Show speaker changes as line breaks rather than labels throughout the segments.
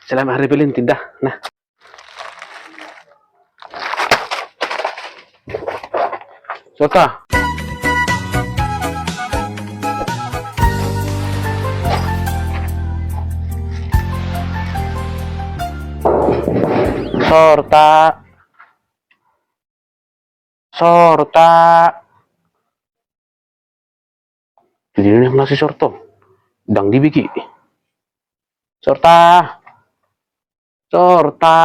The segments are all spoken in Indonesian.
Selamat Hari Valentine dah. Nah, Sota. Sorta. Sorta. Jadi ini nasi sorto. Dang dibiki. Sorta. Sorta.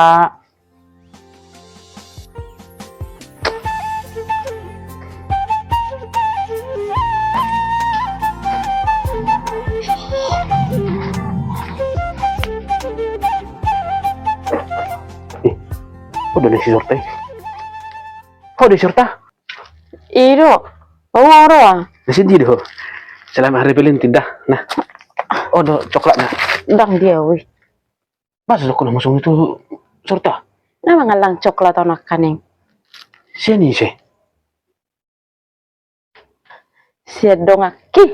Kok udah nasi sorta? Kok udah sorta?
Iyo, orang
Nasi di doh. Selamat Hari Valentine dah. Nah, oh, do coklatnya.
dang dia wih.
Masa lo kena masuk itu sorta?
Nama ngalang coklat atau nakaning.
Sini sih.
Siya dongaki,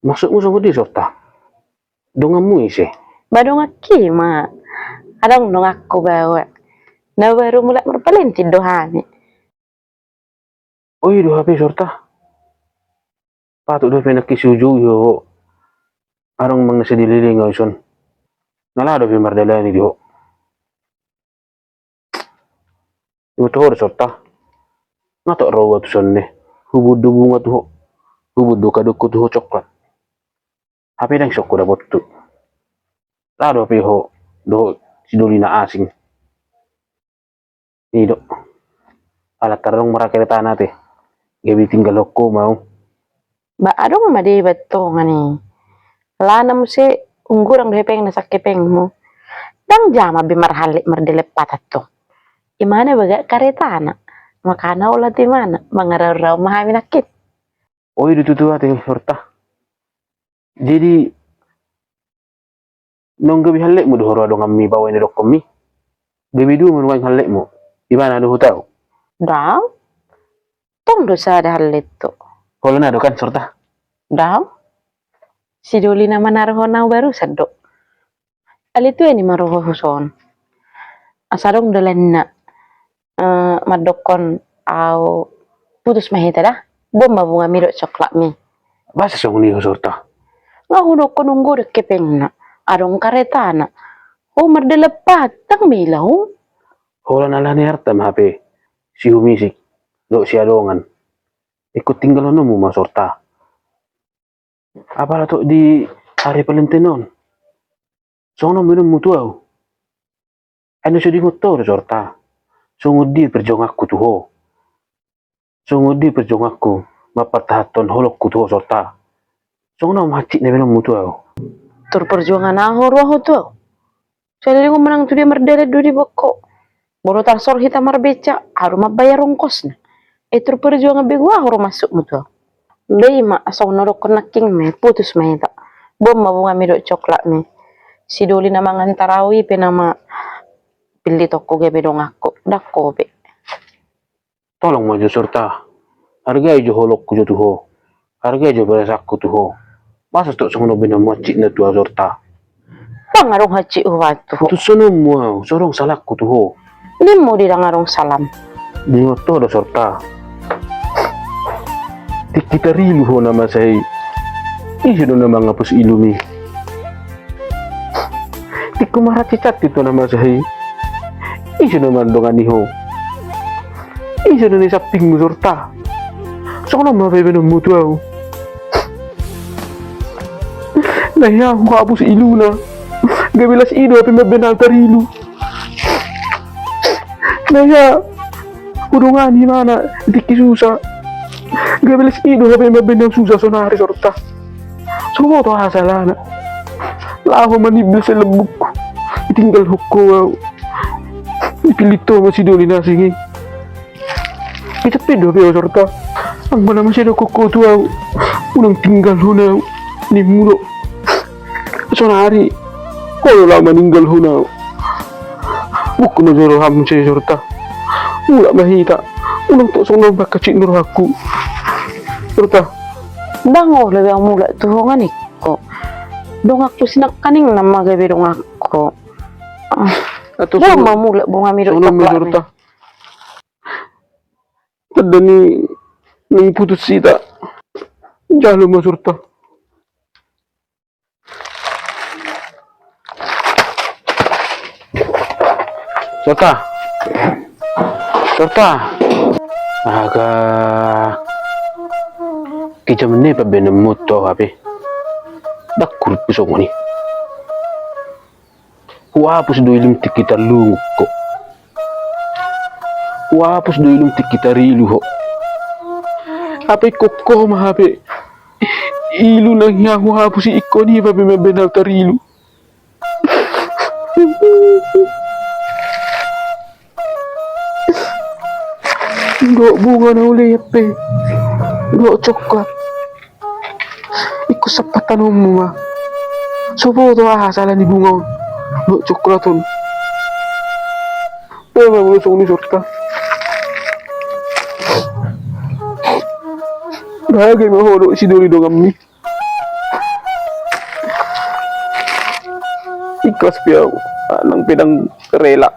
Maksudmu sama dia sorta? Dongamu sih.
badongaki ma. Adang dongakku bawa. Na baru mulai merpalenti dohani.
Oh iya, do HP sorta. Patut do penak kisuju yo. Arang mang nasa dililing ngayon. Nala do pimardala ni dio. Ito ho sorta. Nato rawa tu sonne. Hubud do bunga tu ho. Hubud do kadukku tu ho coklat. HP nang syok ko dapat tu. Lado pe ho do siduli na asing. Ni do. Alat tarong marakereta nate. Gabi tinggal ko mau.
Ba adong made bato ngani. Lana mo si unggurang dehepeng na sakepeng mo. Dang jama bimarhalik mardele patato. Imana baga karetana. Makana ulat di mana? Mangararaw mahami nakit.
Oh iya itu ate sorta. Jadi nong gabi halek mo dohoro adong ammi bawa ni dok komi. Gabi du manuang halek mo. Ibana do hutau.
Daw? Tong dosa ada hal itu.
Kalau na do kan sorta.
Daw? Si Doli naman narohonaw baru sadok. Alito ini maroho huson. Asarong dalan na madokon au putus mahita dah. Bom mabunga miro coklat mi.
Basa sa ni sorta.
Nga hunok ko nunggu dek kepeng na. Arong kareta na. Oh mardelepat tang milaw.
Kalau na ni harta mahape. Si humisik. Do si adongan. Ikut tinggal no mo masorta. Apa to di Hari Valentine non? Sono minum mutuaw. Ano siya di motor sorta. Sungod di perjuang aku tuh ho. Sungod di perjuang aku. Mapatahaton holok ku tuh sorta. Sono macik na minum mutuaw.
Tur perjuangan ako ruaho to. Jadi ko menang tu dia merdele duri boko. Boro tarsor hita marbeca. Haru mabayar ongkos na. Tur perjuangan begua haru masuk mo to. Lima asong norok ko naking me putus me ta. Bom mabunga mi do coklat me. Si Doli na mangan tarawi penama pilih toko gabe dong aku. Dako be.
Tolong maju sorta. Harga ijo holok ku tuh ho. Harga ijo beres aku tuh ho. Masa tok sono bina macik na tuh sorta.
Pangarong haci uwatu.
Tu sono mo sorong salak ku tuh ho.
Limo di dangarong salam.
Dingoto do sorta. Kita rilu ho nama saya. Ijo do nama ngapus ilumi. Tiku marah cicat itu nama saya. Ijo do mandongan ho. Ijo do ni saping mo sorta. Sono mo bebe no mutu au. Nah ya aku hapus ilu na. Gabilas ido api mabenal tarilu. Nah ya udungan di mana diki susah. Gabilas ido api mabenal susah sonari sorta. Semua to hasalana. Lahu manibla sa lebuk. Tinggal huko au. Ipilito masih doli nasingi. Kita pedo api sorta. Ang mana masih ada koko tu au. Unang tinggal huna ni mulo. Sonari. Kalau lama meninggal huna. Bukan joro ham saya sorta. Mula mahita. Unang tok song lomba kacik nur aku. Sorta.
Bango lebih mula tuh ngani ko. Dong aku sinak kaning nama gabe dong aku.
Ato
Dah mau mula bunga mirip
sono may
coklat.
surta. Tanda ni putus sita. Jalo mo surta. Surta. Surta. Aga kita meneh pa benemu to hape. Dakul pisong ni. Wapus do ilum tikita lungko. Wapus do ilum tikita rilu ho. Hape kokko ma hape. Ilu nang hiya wapus ikoni pa bebenal tarilu. Go bunga na uli yape. Go coklat. Iko sapat tanong mo ma. Sobo to salah ni bunga. Go coklaton. Pero magulusong ni surta. Bagay maholo si Dori dong kami. Ikhlas piyaw. Anang pinang rela.